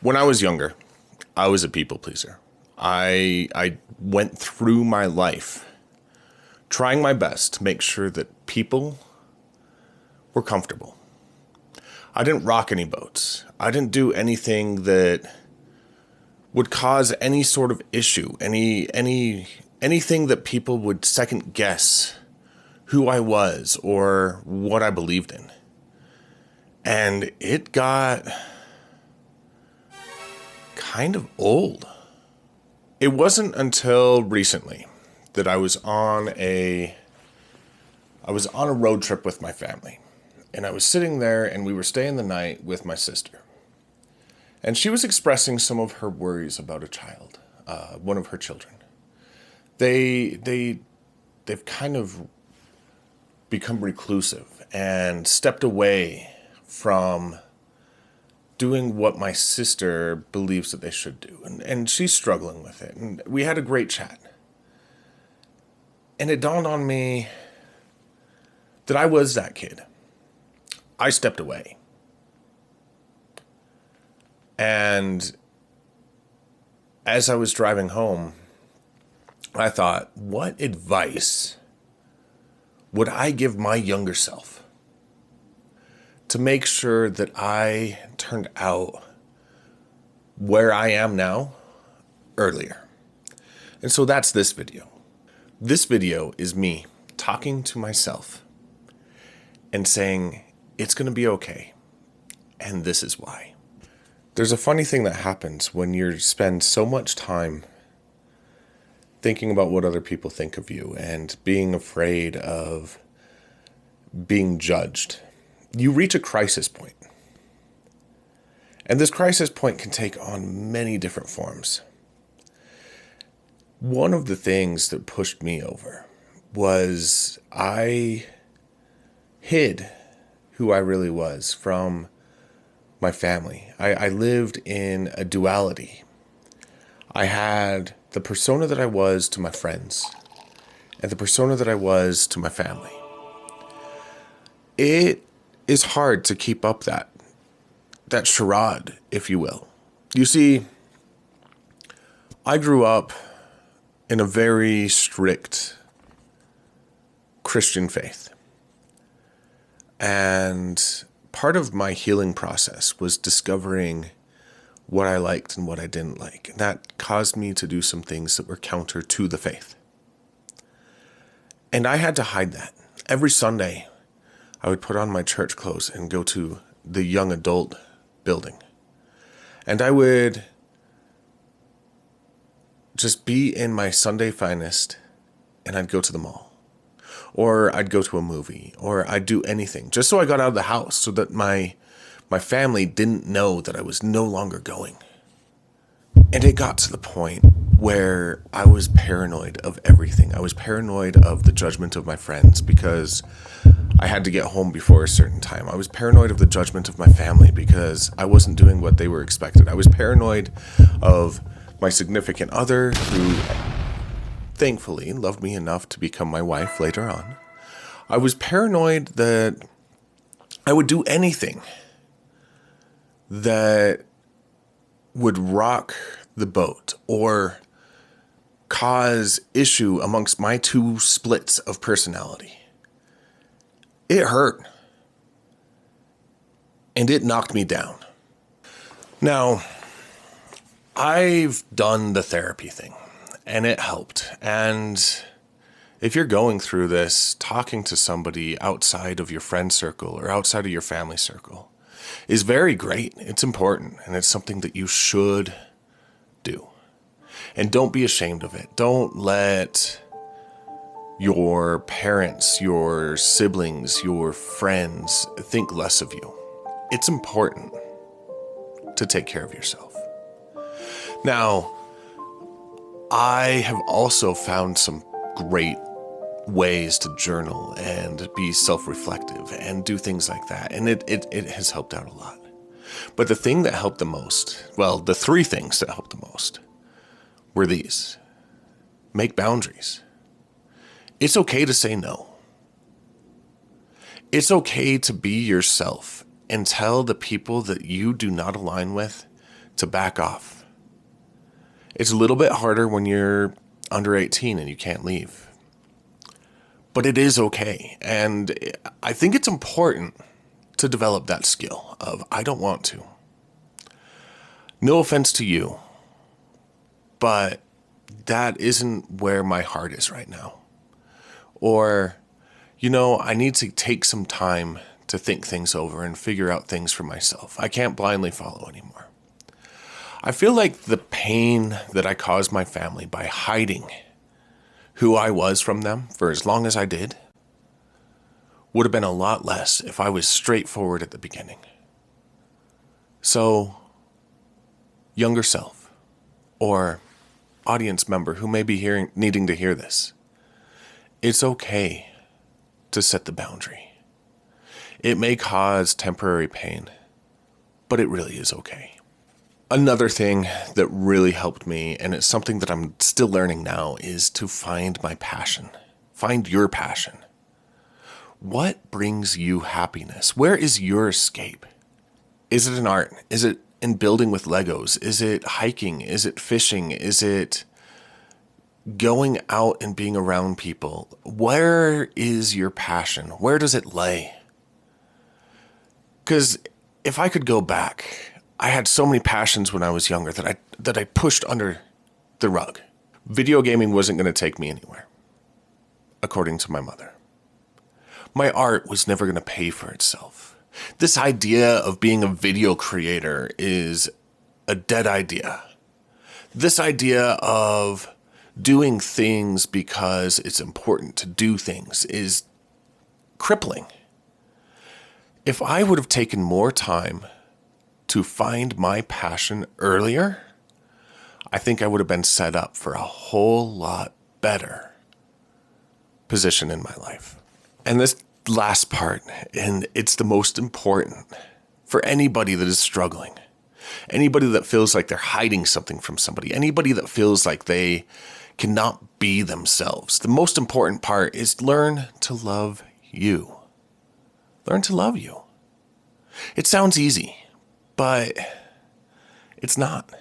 When I was younger, I was a people pleaser. I went through my life trying my best to make sure that people were comfortable. I didn't rock any boats. I didn't do anything that would cause any sort of issue, anything that people would second guess who I was or what I believed in. And it got kind of old. It wasn't until recently that I was on a road trip with my family. And I was sitting there and we were staying the night with my sister. And she was expressing some of her worries about a child, one of her children. They've kind of become reclusive and stepped away from doing what my sister believes that they should do. And she's struggling with it. And we had a great chat. And it dawned on me that I was that kid. I stepped away. And as I was driving home, I thought, what advice would I give my younger self to make sure that I turned out where I am now earlier? And so that's this video. This video is me talking to myself and saying, it's going to be okay. And this is why. There's a funny thing that happens when you spend so much time thinking about what other people think of you and being afraid of being judged. You reach a crisis point. And this crisis point can take on many different forms. One of the things that pushed me over was I hid who I really was from my family. I lived in a duality. I had the persona that I was to my friends and the persona that I was to my family. It is hard to keep up that charade, if you will. You see, I grew up in a very strict Christian faith. And part of my healing process was discovering what I liked and what I didn't like. And that caused me to do some things that were counter to the faith. And I had to hide that. Every Sunday, I would put on my church clothes and go to the young adult building. And I would just be in my Sunday finest, and I'd go to the mall. Or I'd go to a movie, or I'd do anything, just so I got out of the house, so that my family didn't know that I was no longer going. And it got to the point where I was paranoid of everything. I was paranoid of the judgment of my friends because I had to get home before a certain time. I was paranoid of the judgment of my family because I wasn't doing what they were expected. I was paranoid of my significant other who thankfully loved me enough to become my wife later on. I was paranoid that I would do anything that would rock the boat or cause issue amongst my two splits of personality. It hurt. And it knocked me down. Now, I've done the therapy thing. And it helped. And if you're going through this, talking to somebody outside of your friend circle or outside of your family circle is very great. It's important. And it's something that you should do. And don't be ashamed of it. Don't let your parents, your siblings, your friends think less of you. It's important to take care of yourself. Now, I have also found some great ways to journal and be self-reflective and do things like that. And it has helped out a lot. But the thing that helped the most, well, the three things that helped the most were these. Make boundaries. It's okay to say no. It's okay to be yourself and tell the people that you do not align with to back off. It's a little bit harder when you're under 18 and you can't leave. But it is okay. And I think it's important to develop that skill of, I don't want to. No offense to you, but that isn't where my heart is right now. Or, I need to take some time to think things over and figure out things for myself. I can't blindly follow anymore. I feel like the pain that I caused my family by hiding who I was from them for as long as I did would have been a lot less if I was straightforward at the beginning. So, younger self, or audience member who may be needing to hear this, it's okay to set the boundary. It may cause temporary pain, but it really is okay. Another thing that really helped me, and it's something that I'm still learning now, is to find my passion. Find your passion. What brings you happiness? Where is your escape? Is it in art? Is it in building with Legos? Is it hiking? Is it fishing? Is it going out and being around people? Where is your passion? Where does it lay? Because if I could go back, I had so many passions when I was younger that I pushed under the rug. Video gaming wasn't going to take me anywhere, according to my mother. My art was never going to pay for itself. This idea of being a video creator is a dead idea. This idea of doing things because it's important to do things is crippling. If I would have taken more time to find my passion earlier, I think I would have been set up for a whole lot better position in my life. And this last part, and it's the most important for anybody that is struggling, anybody that feels like they're hiding something from somebody, anybody that feels like they cannot be themselves. The most important part is learn to love you. Learn to love you. It sounds easy, but it's not.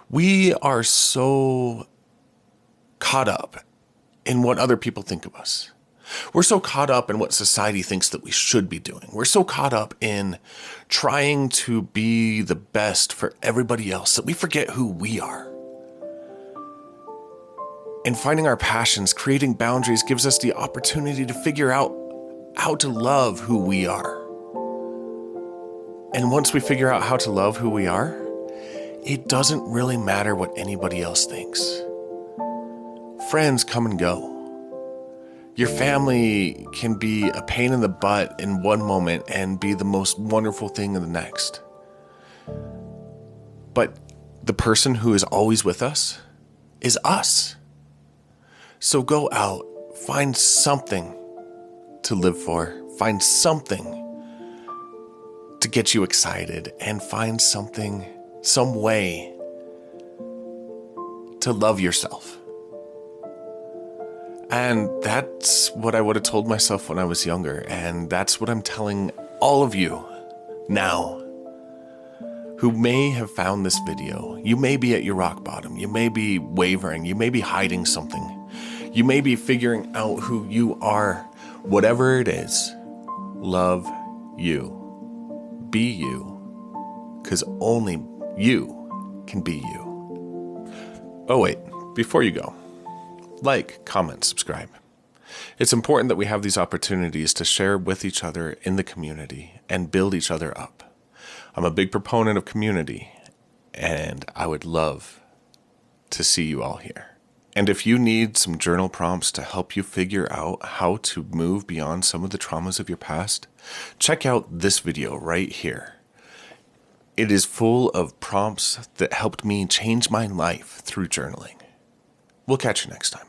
We are so caught up in what other people think of us. We're so caught up in what society thinks that we should be doing. We're so caught up in trying to be the best for everybody else that we forget who we are. And finding our passions, creating boundaries, gives us the opportunity to figure out how to love who we are. And once we figure out how to love who we are, it doesn't really matter what anybody else thinks. Friends come and go. Your family can be a pain in the butt in one moment and be the most wonderful thing in the next. But the person who is always with us is us. So go out, find something to live for, find something to get you excited, and find something, some way to love yourself. And that's what I would have told myself when I was younger. And that's what I'm telling all of you now who may have found this video. You may be at your rock bottom. You may be wavering. You may be hiding something. You may be figuring out who you are. Whatever it is, love you. Be you. Because only you can be you. Oh wait, before you go, like, comment, subscribe. It's important that we have these opportunities to share with each other in the community and build each other up. I'm a big proponent of community, and I would love to see you all here. And if you need some journal prompts to help you figure out how to move beyond some of the traumas of your past, check out this video right here. It is full of prompts that helped me change my life through journaling. We'll catch you next time.